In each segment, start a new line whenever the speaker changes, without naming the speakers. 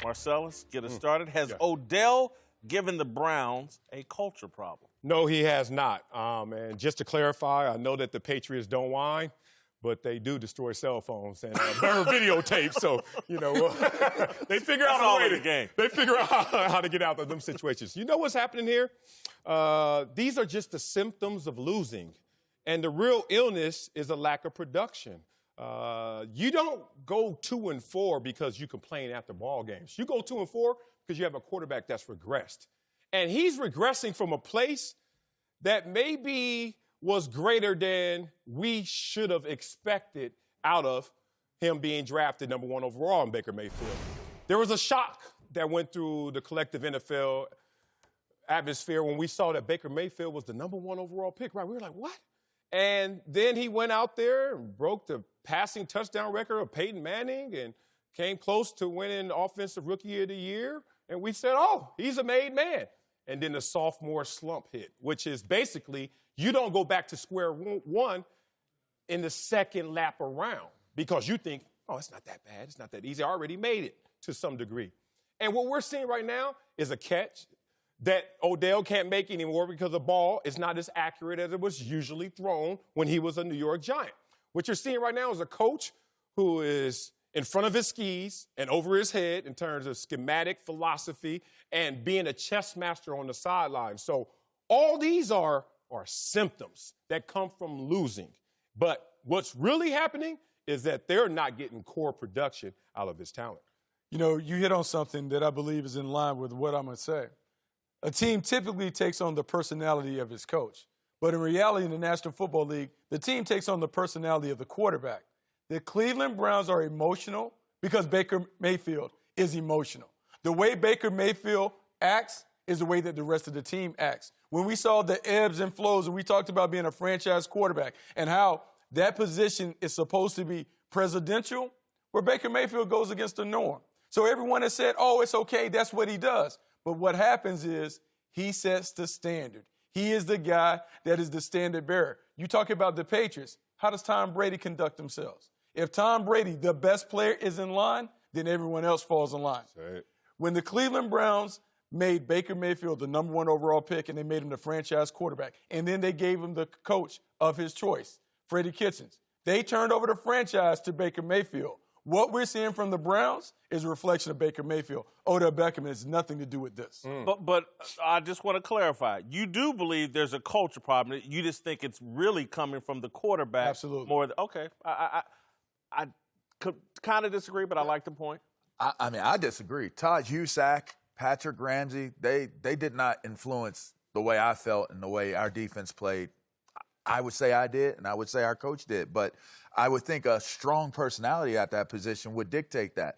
Marcellus, get us started. Has Odell given the Browns a culture problem?
No, he has not. And just to clarify, I know that the Patriots don't whine, but they do destroy cell phones and burn videotapes. So, they figure out a way to They figure out how to get out of them situations. You know what's happening here? These are just the symptoms of losing. And the real illness is a lack of production. You don't go 2-4 because you complain after ball games. You go 2-4 because you have a quarterback that's regressed. And he's regressing from a place that maybe was greater than we should have expected out of him being drafted number 1 overall in Baker Mayfield. There was a shock that went through the collective NFL atmosphere when we saw that Baker Mayfield was the number 1 overall pick, right? We were like, what? And then he went out there and broke the passing touchdown record of Peyton Manning and came close to winning Offensive Rookie of the Year. And we said, oh, he's a made man. And then the sophomore slump hit, which is basically you don't go back to square one in the second lap around because you think, oh, it's not that bad. It's not that easy. I already made it to some degree. And what we're seeing right now is a catch that Odell can't make anymore because the ball is not as accurate as it was usually thrown when he was a New York Giant. What you're seeing right now is a coach who is in front of his skis and over his head in terms of schematic philosophy and being a chess master on the sideline. So all these are symptoms that come from losing. But what's really happening is that they're not getting core production out of his talent.
You hit on something that I believe is in line with what I'm going to say. A team typically takes on the personality of its coach. But in reality, in the National Football League, the team takes on the personality of the quarterback. The Cleveland Browns are emotional because Baker Mayfield is emotional. The way Baker Mayfield acts is the way that the rest of the team acts. When we saw the ebbs and flows, and we talked about being a franchise quarterback and how that position is supposed to be presidential, where Baker Mayfield goes against the norm. So everyone has said, oh, it's okay, that's what he does. But what happens is he sets the standard. He is the guy that is the standard bearer. You talk about the Patriots. How does Tom Brady conduct themselves? If Tom Brady, the best player, is in line, then everyone else falls in line.
Right.
When the Cleveland Browns made Baker Mayfield the number 1 overall pick and they made him the franchise quarterback, and then they gave him the coach of his choice, Freddie Kitchens, they turned over the franchise to Baker Mayfield. What we're seeing from the Browns is a reflection of Baker Mayfield. Odell Beckham has nothing to do with this.
But I just want to clarify. You do believe there's a culture problem. You just think it's really coming from the quarterback.
Absolutely.
Okay. I could kind of disagree, but I like the point.
I disagree. Todd Husak, Patrick Ramsey, they did not influence the way I felt and the way our defense played. I would say I did, and I would say our coach did. But I would think a strong personality at that position would dictate that.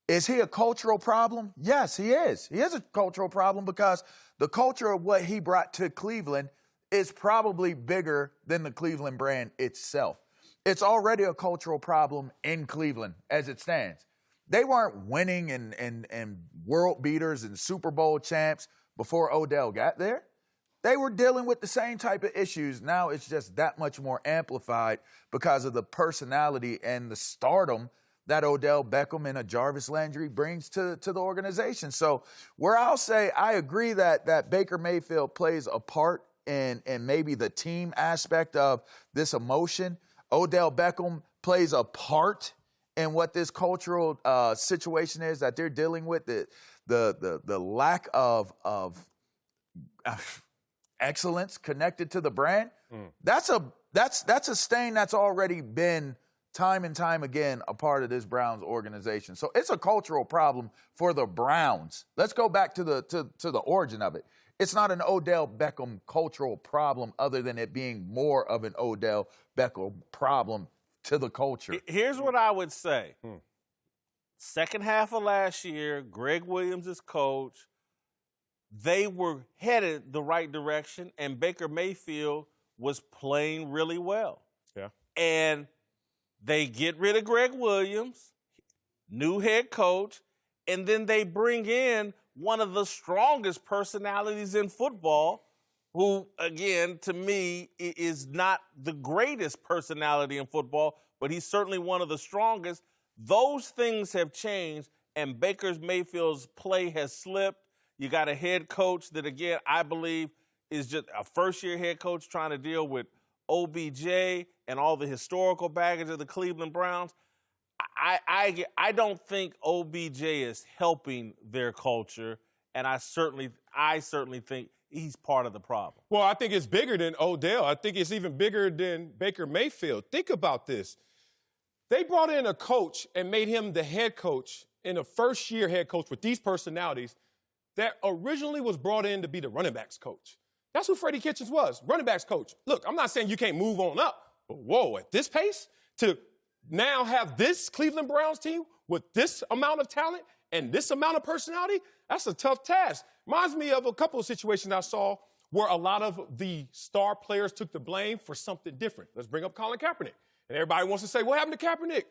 Is he a cultural problem? Yes, he is. He is a cultural problem because the culture of what he brought to Cleveland is probably bigger than the Cleveland brand itself. It's already a cultural problem in Cleveland as it stands. They weren't winning and world beaters and Super Bowl champs before Odell got there. They were dealing with the same type of issues. Now it's just that much more amplified because of the personality and the stardom that Odell Beckham and a Jarvis Landry brings to the organization. So where I'll say I agree that Baker Mayfield plays a part in maybe the team aspect of this emotion, Odell Beckham plays a part in what this cultural situation is that they're dealing with, the lack of excellence connected to the brand. That's a stain that's already been time and time again a part of this Browns organization. So it's a cultural problem for the Browns. Let's go back to the origin of it. It's not an Odell Beckham cultural problem other than it being more of an Odell Beckham problem to the culture.
Here's what I would say. Second half of last year, Greg Williams is coach. They were headed the right direction, and Baker Mayfield was playing really well.
Yeah.
And they get rid of Greg Williams, new head coach, and then they bring in one of the strongest personalities in football, who, again, to me, is not the greatest personality in football, but he's certainly one of the strongest. Those things have changed, and Baker Mayfield's play has slipped. You got a head coach that, again, I believe is just a first-year head coach trying to deal with OBJ and all the historical baggage of the Cleveland Browns. I don't think OBJ is helping their culture, and I certainly think he's part of the problem.
Well, I think it's bigger than Odell. I think it's even bigger than Baker Mayfield. Think about this. They brought in a coach and made him the head coach and a first-year head coach with these personalities that originally was brought in to be the running backs coach. That's who Freddie Kitchens was, running backs coach. Look, I'm not saying you can't move on up, but whoa, at this pace, to now have this Cleveland Browns team with this amount of talent and this amount of personality, that's a tough task. Reminds me of a couple of situations I saw where a lot of the star players took the blame for something different. Let's bring up Colin Kaepernick. And everybody wants to say, what happened to Kaepernick?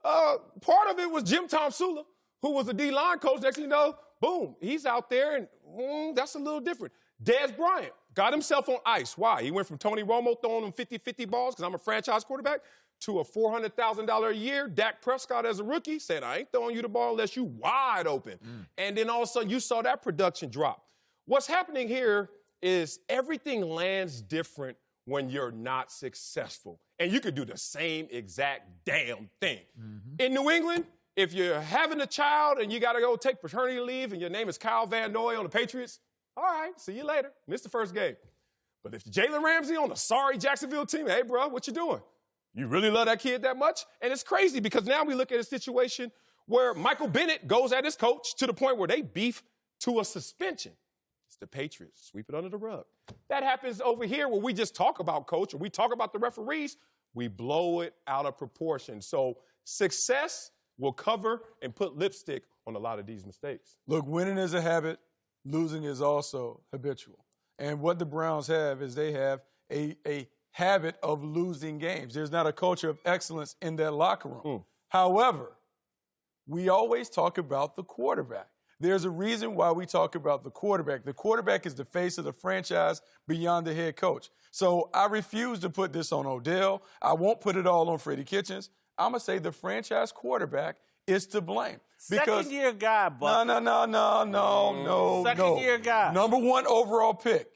Part of it was Jim Tomsula, who was a D-line coach. Next thing you know, boom, he's out there, and that's a little different. Dez Bryant got himself on ice. Why? He went from Tony Romo throwing him 50-50 balls because I'm a franchise quarterback to a $400,000 a year. Dak Prescott as a rookie said, I ain't throwing you the ball unless you wide open. And then all of a sudden you saw that production drop. What's happening here is everything lands different when you're not successful. And you could do the same exact damn thing. In New England, if you're having a child and you got to go take paternity leave and your name is Kyle Van Noy on the Patriots, all right, see you later. Missed the first game. But if Jalen Ramsey on a sorry Jacksonville team, hey, bro, what you doing? You really love that kid that much? And it's crazy because now we look at a situation where Michael Bennett goes at his coach to the point where they beef to a suspension. It's the Patriots. Sweep it under the rug. That happens over here where we just talk about coach or we talk about the referees. We blow it out of proportion. So success will cover and put lipstick on a lot of these mistakes.
Look, winning is a habit. Losing is also habitual. And what the Browns have is they have a habit of losing games. There's not a culture of excellence in that locker room. However, we always talk about the quarterback. There's a reason why we talk about the quarterback. The quarterback is the face of the franchise beyond the head coach. So I refuse to put this on Odell. I won't put it all on Freddie Kitchens. I'm going to say the franchise quarterback is to blame.
Second-year guy, Bucky.
No.
Second-year guy.
Number one overall pick.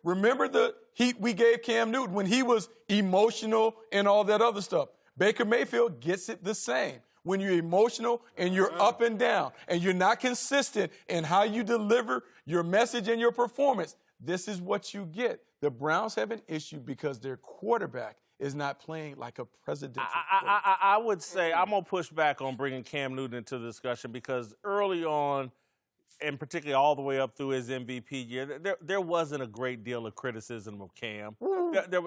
Remember the heat we gave Cam Newton when he was emotional and all that other stuff. Baker Mayfield gets it the same. When you're emotional and you're up and down and you're not consistent in how you deliver your message and your performance, this is what you get. The Browns have an issue because their quarterback is not playing like a presidential quarterback.
I would say I'm going to push back on bringing Cam Newton into the discussion because early on, and particularly all the way up through his MVP year, there wasn't a great deal of criticism of Cam.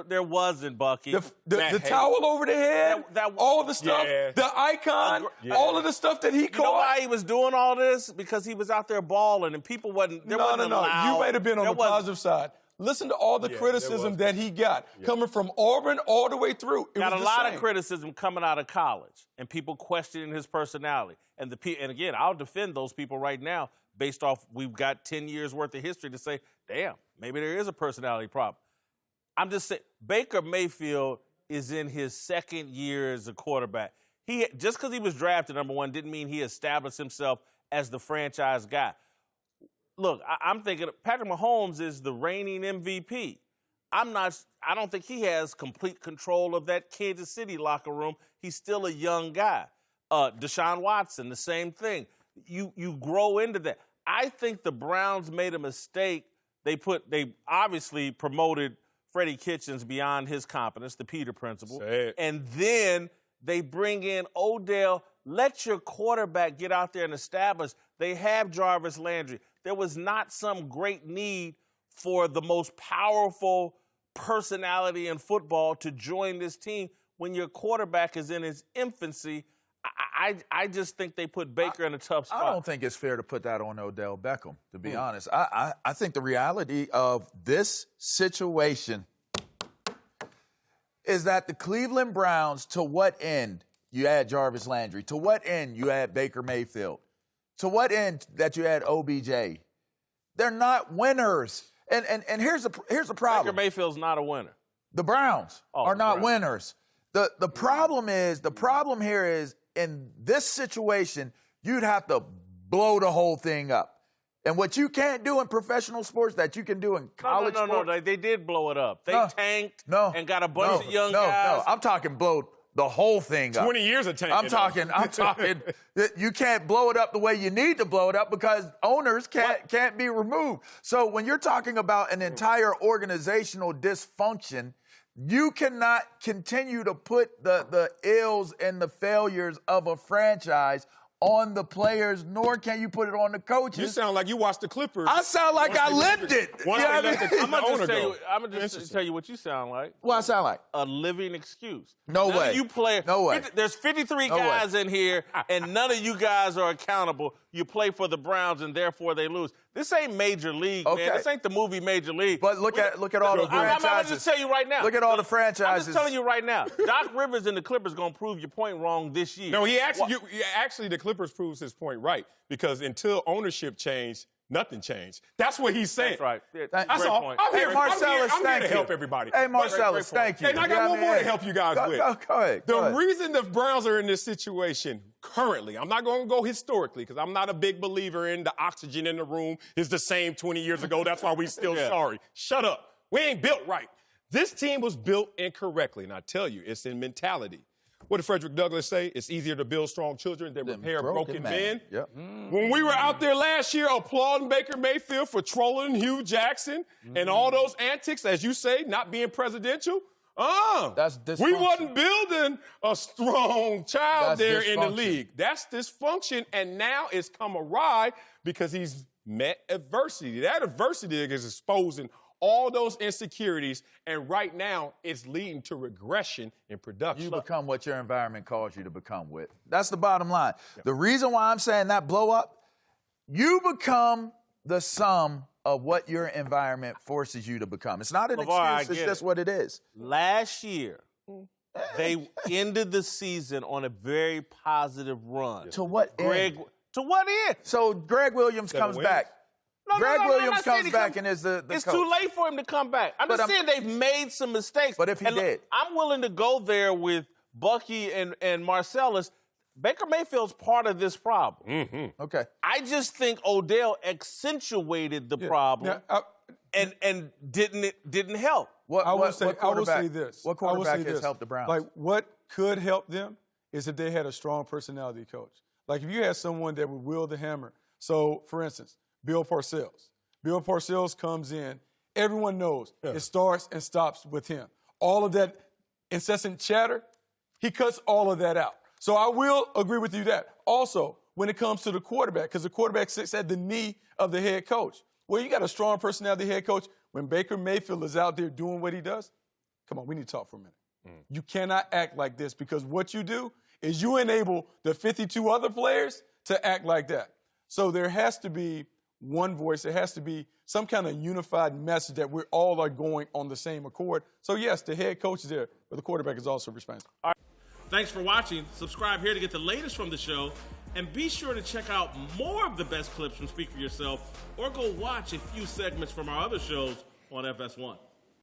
There wasn't, Bucky.
The towel over the head, all the stuff, the icon, all of the stuff that he caught.
You know why he was doing all this? Because he was out there balling and people wasn't allowed.
You might have been on the positive side. Listen to all the criticism that he got coming from Auburn all the way through.
Got a lot of criticism coming out of college and people questioning his personality. And again, I'll defend those people right now based off we've got 10 years worth of history to say, damn, maybe there is a personality problem. I'm just saying, Baker Mayfield is in his second year as a quarterback. Just because he was drafted number one didn't mean he established himself as the franchise guy. Look, I'm thinking Patrick Mahomes is the reigning MVP. I don't think he has complete control of that Kansas City locker room. He's still a young guy. Deshaun Watson, the same thing. You grow into that. I think the Browns made a mistake. They obviously promoted Freddie Kitchens beyond his competence, the Peter principle. And then they bring in Odell. Let your quarterback get out there and establish. They have Jarvis Landry. There was not some great need for the most powerful personality in football to join this team when your quarterback is in his infancy. I just think they put Baker in a tough spot.
I don't think it's fair to put that on Odell Beckham, to be honest. I think the reality of this situation is that the Cleveland Browns, to what end you add Jarvis Landry? To what end you add Baker Mayfield? To what end that you add OBJ? They're not winners. And here's the problem.
Baker Mayfield's not a winner.
The Browns are not winners. The problem here is in this situation, you'd have to blow the whole thing up. And what you can't do in professional sports that you can do in college sports.
No, they did blow it up. They tanked and got a bunch of young
No,
guys.
I'm talking blow the whole thing up.
20 years of tanking.
I'm talking that you can't blow it up the way you need to blow it up because owners can't be removed. So when you're talking about an entire organizational dysfunction, you cannot continue to put the ills and the failures of a franchise on the players, nor can you put it on the coaches.
You sound like you watched the Clippers.
I sound like I lived it.
Once they let the owner go.
I'm going to just tell you what you sound like.
What I sound like?
A living excuse.
No way.
You play.
No way.
There's 53 guys in here, and none of you guys are accountable. You play for the Browns, and therefore they lose. This ain't Major League, man. This ain't the movie Major League.
But look at all the franchises.
I'm going to just tell you right now.
Look at all the franchises.
I'm just telling you right now. Doc Rivers and the Clippers going to prove your point wrong this year.
No, actually, the Clippers proves his point right because until ownership changed, nothing changed. That's what he's saying.
That's right.
That's all.
Point.
I'm here,
Marcellus,
I'm here to help everybody.
Hey, Marcellus, thank you.
And I got one more to help you guys with.
Go ahead.
The reason the Browns are in this situation currently, I'm not going to go historically because I'm not a big believer in the oxygen in the room is the same 20 years ago. That's why we still sorry. Shut up. We ain't built right. This team was built incorrectly, and I tell you, it's in mentality. What did Frederick Douglass say? It's easier to build strong children than repair broken men.
Yep.
When we were out there last year applauding Baker Mayfield for trolling Hugh Jackson and all those antics, as you say, not being presidential, we wasn't building a strong child there in the league. That's dysfunction, and now it's come awry because he's met adversity. That adversity is exposing all those insecurities, and right now it's leading to regression in production.
You become what your environment calls you to become with. That's the bottom line. Yep. The reason why I'm saying that blow up, you become the sum of what your environment forces you to become. It's not an excuse, it's just what it is.
Last year, they ended the season on a very positive run.
To what end?
To what end?
So Greg Williams comes back. Greg Williams comes back and is the
It's
coach.
Too late for him to come back. I'm just saying they've made some mistakes.
But if he did.
I'm willing to go there with Bucky and Marcellus. Baker Mayfield's part of this problem.
Mm-hmm.
Okay.
I just think Odell accentuated the problem and didn't help.
I will say this.
What quarterback has helped the Browns?
Like, what could help them is if they had a strong personality coach. Like, if you had someone that would wield the hammer. So, for instance, Bill Parcells. Bill Parcells comes in. Everyone knows it starts and stops with him. All of that incessant chatter, he cuts all of that out. So I will agree with you that. Also, when it comes to the quarterback, because the quarterback sits at the knee of the head coach. Well, you got a strong personality head coach. When Baker Mayfield is out there doing what he does, come on, we need to talk for a minute. You cannot act like this because what you do is you enable the 52 other players to act like that. So there has to be one voice. There has to be some kind of unified message that we all are going on the same accord. So, yes, the head coach is there, but the quarterback is also responsible.
All right. Thanks for watching. Subscribe here to get the latest from the show. And be sure to check out more of the best clips from Speak For Yourself or go watch a few segments from our other shows on FS1.